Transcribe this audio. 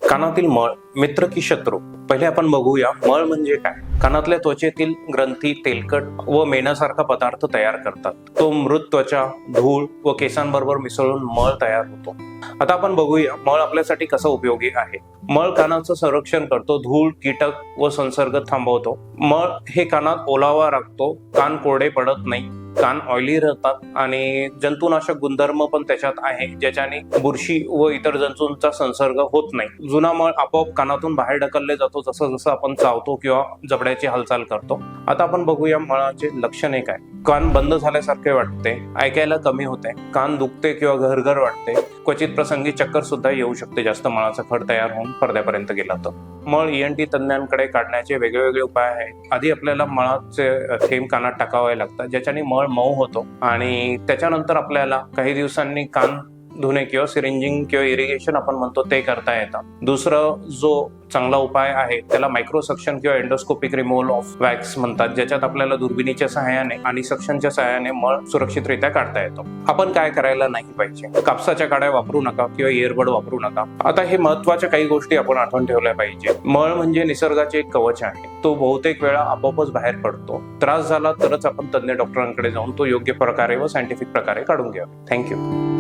कानातील मळ मित्र की शत्रू? पहिले आपण बघूया मळ म्हणजे काय. कानातल्या त्वचेतील ग्रंथी तेलकट व मेणासारखा पदार्थ तयार करतात. तो मृत त्वचा, धूळ व केसांबरोबर मिसळून मळ तयार होतो. आता आपण बघूया मळ आपल्यासाठी कसा उपयोगी आहे. मळ कानाचं संरक्षण करतो, धूळ, कीटक व संसर्ग थांबवतो. मळ हे कानात ओलावा राखतो, कान कोरडे पडत नाही, कान ऑइली राहतात आणि जंतुनाशक गुणधर्म पण त्याच्यात आहे, ज्याच्याने बुरशी व इतर जंतूंचा संसर्ग होत नाही. जुना मळ आपोआप कानातून बाहेर ढकलले जातो जसं जसं आपण चावतो किंवा जबड्याची हालचाल करतो. आता आपण बघूया मळाचे लक्षणे काय. कान बंद झाल्यासारखे वाटते, ऐकायला कमी होते, कान दुखते किंवा घरघर वाटते, क्वचित प्रसंगी चक्कर सुद्धा येऊ शकते जास्त मळाचा खड तयार होऊन पडद्यापर्यंत गेला तर. मळ ENT तज्ञांकडे काढण्याचे वेगवेगळे उपाय आहेत. आधी आपल्याला मळाचे थेंब कानात टाकावे लागतात, ज्याच्याने मळ मऊ होतो आणि त्याच्यानंतर आपल्याला काही दिवसांनी कान धुणे किंवा सिरिंजिंग किंवा इरिगेशन आपण म्हणतो ते करता येतं. दुसरं जो चांगला उपाय आहे त्याला मायक्रोसक्शन किंवा एंडोस्कोपिक रिमूव्हल ऑफ वॅक्स म्हणतात, ज्याच्यात आपल्याला दुर्बिणीच्या सहाय्याने आणि सक्शनच्या सहाय्याने मळ सुरक्षितरित्या काढता येतो. आपण काय करायला नाही पाहिजे. कापसाच्या काड्या वापरू नका किंवा इयरबड वापरू नका. आता हे महत्वाच्या काही गोष्टी आपण आठवण ठेवल्या पाहिजे. मळ म्हणजे निसर्गाचे एक कवच आहे. तो बहुतेक वेळा आपोआपच बाहेर पडतो. त्रास झाला तरच आपण तज्ञ डॉक्टरांकडे जाऊन तो योग्य प्रकारे व सायंटिफिक प्रकारे काढून घ्यावा. थँक्यू.